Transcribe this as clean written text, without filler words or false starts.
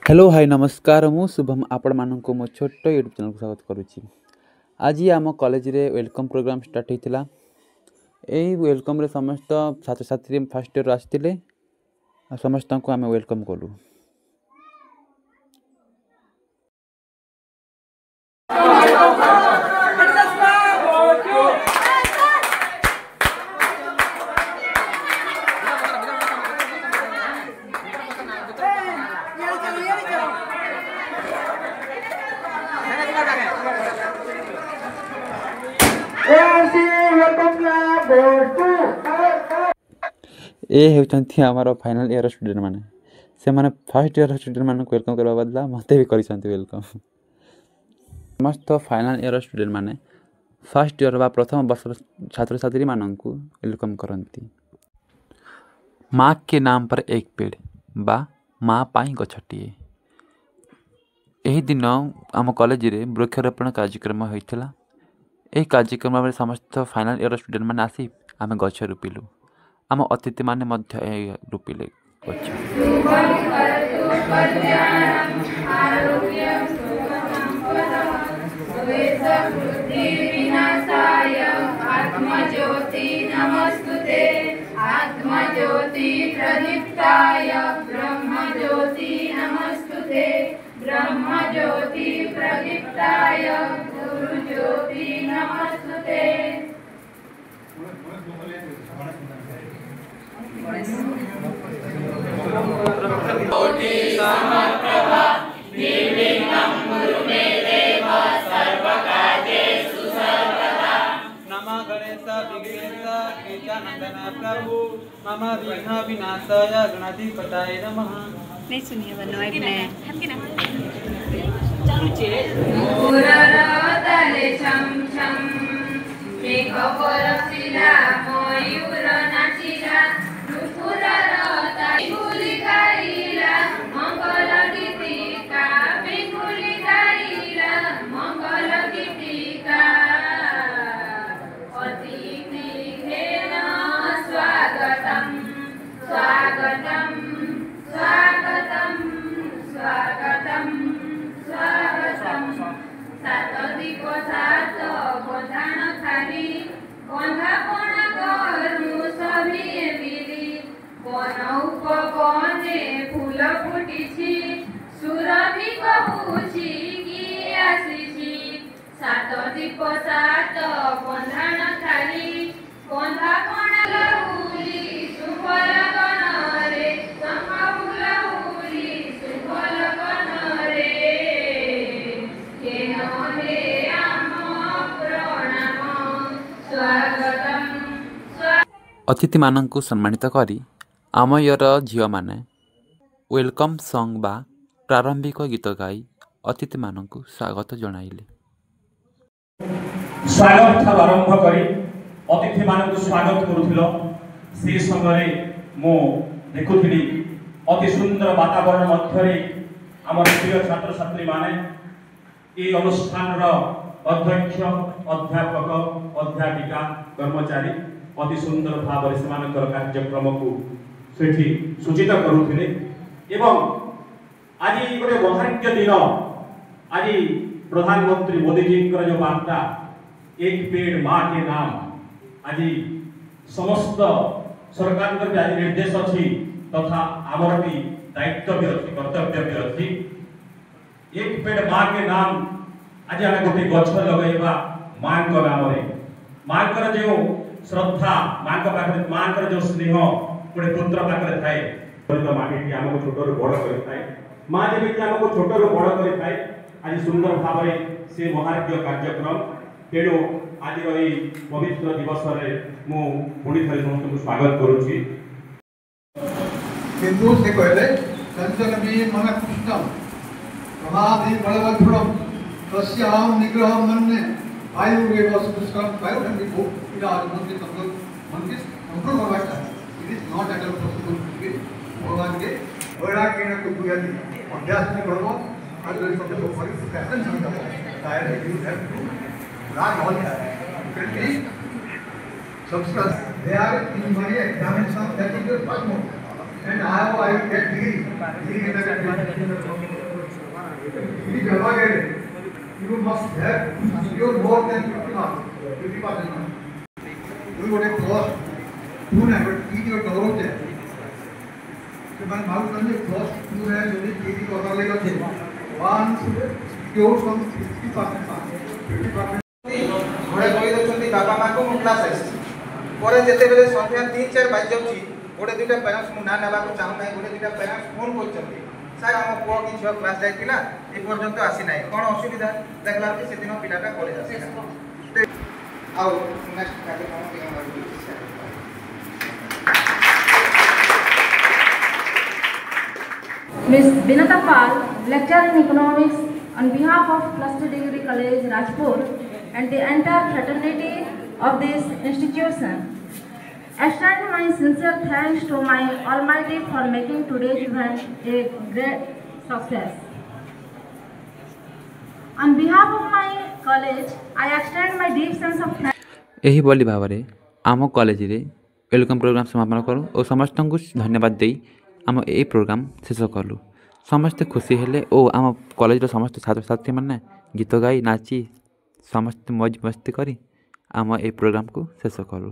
Hello hi नमस्कार मु शुभम आपण मानक मो छोट यूट्यूब चैनल को स्वागत करुच्ची। आज आम कॉलेज रे वेलकम प्रोग्राम स्टार्ट होता। यही वेलकम रे समस्त छात्र छात्री फर्स्ट ईयर आसते समस्त को आम वेलकम कलु। ये होती आमर फाइनल ईयर स्टूडेंट माने से माने फर्स्ट ईयर स्टूडेंट मान वेलकम करवा बदला मत भी कर वेलकम। समस्त फाइनल ईयर स्टूडेंट माने फर्स्ट ईयर बा प्रथम वर्ष छात्र छात्री मानक वेलकम करती। माँ के नाम पर एक पेड़ बा माँ पाई गछटिए। यही दिन आम कॉलेज रे वृक्षारोपण कार्यक्रम होता। यह कार्यक्रम में समस्त फाइनल ईयर स्टूडेंट मैंने आसी आम गछ रोपिलु। आम अतिथि माने रोपिले गछ। ब्रह्मज्योति प्रदीप्ताय गुरुज्योति नमस्तुते। कोटि समप्रभा निर्विघ्नं कुरु मे देव सर्वकार्येषु सर्वदा। नमः गणेश विघ्नेश गजानन प्रभु मम विघ्न विनाशाय गणाधिपतये नमः। नहीं सुनिए बनवाई पुररतले छम छम मेघ बरसिला मयूर नाचिला पुररतले बेंगुली गाइला मंगल गीतिका बेंगुली गाइला मंगल गीतिका अतिथि घेन स्वागतम स्वागतम स्वागतम स्वागतम स्वागतम। सात दिप सात बंधाण खाली बंधापण करू सभी मिली बन उपवने फूल फुटिछि सुरभि कहुछि कि आसिछि। सात दिप सात बंधाण खाली बंधापण लहुली सुफल गणरे संफुल हुली सुफल गणरे केनोहे आम प्रणाम स्वागतम। अतिथि मानक सम्मानित करी आम ईयर झील माने वेलकम सॉन्ग बा प्रारंभिक गीत गाई अतिथि मानक स्वागत जणाइले। स्वागत ठार आरंभ करी अतिथि मानक स्वागत करुथिलो से समय मो देखुथिली अति सुंदर वातावरण मध्य आमर प्रिय छात्र छात्री माने ये अनुष्ठान अध्यक्ष अध्यापक अध्यापिका कर्मचारी अति सुंदर भाव से कार्यक्रम को सेठी सूचित करुथिले एवं आज गोटे महत्व दिन आज प्रधानमंत्री मोदी जी जो वार्ता एक पेड़ माँ के नाम आज समस्त सरकार आज निर्देश अच्छी तथा आमर भी दायित्व भी अच्छी कर्तव्य भी अच्छी। एक पेड़ माँ के नाम आज आम गोटे गछ लगेगा माँ को नाम माँ को जो श्रद्धा माँ को पाखे माँ को जो स्नेह गोटे पुत्र पाखे थाए माटी आमको छोट बड़ कर माँ जमी आमको छोट बड़ कर आज सुंदर भाव से महार्घ्य कार्यक्रम तेणु आज पवित्र दिवस मु पुणी थे समस्त स्वागत करुच्ची। किंतु से कहले कंचन भी मन कृष्णम प्रमादि बलवत्पुरम तस्याम निग्रह मन्ने आयुर्वेद सुष्कम बायोडंडी को इला मन के कंट्रोल करवाता है। It is not at all possible भगवान के बड़ा के न को बुझाली अभ्यास नहीं करबो आज सब को फॉर पैटर्न समझ डायरेक्ट यू हैव टू राज all that substance. They are in my examination that is the first mode. And I get degree in that. you must have secured more than 50%. You got a plus 2 number, each your dollar there. So my mouth on the plus 2 has only 80 dollar like a thing. One secure from 50%. ଘରେ କହି ଦେଉଛନ୍ତି ବାପା ମାଆଙ୍କୁ ମୁଁ class ଆସିଛି ପରେ ଯେତେବେଳେ ସନ୍ଧ୍ୟା 3-4 ବାଜି ଯାଉଛି ଗୋଟେ ଦୁଇଟା ପ୍ୟାରେଣ୍ଟସ୍ ମୁଁ ନା ନେବାକୁ ଚାହୁଁନାହିଁ ଗୋଟେ ଦୁଇଟା ପ୍ୟାରେଣ୍ଟସ୍ ଫୋନ୍ କରୁଛନ୍ତି ସାର୍ ଆମ ପୁଅ କି ଝିଅ କ୍ଲାସ୍ ଯାଇଥିଲା ଏ ପର୍ଯ୍ୟନ୍ତ ଆସିନାହିଁ କ'ଣ ଅସୁବିଧା ଦେଖିଲା ବେଳକୁ ସେଦିନ ପିଲାଟା କଲେଜ ଆସିଲା ଆଉ ନେକ୍ସଟ କାର୍ଯ୍ୟକ୍ରମ Ms. Binata Pal, lecturer in economics, on behalf of Cluster Degree College, Rajpur, and the entire fraternity of this institution, extend my sincere thanks to my Almighty for making today's event a great success. On behalf of my college, I extend my deep sense of thanks. एहीभली भाव में आम college रे welcome programme समापन करूँ और समस्त को धन्यवाद दे आम ए प्रोग्राम शेष कलु समस्ते खुशी हेले और आम कॉलेज समस्त छात्र छात्री मैंने गीत गाई नाची समस्त मौज मस्ती करी आम ए प्रोग्राम को शेष कलु।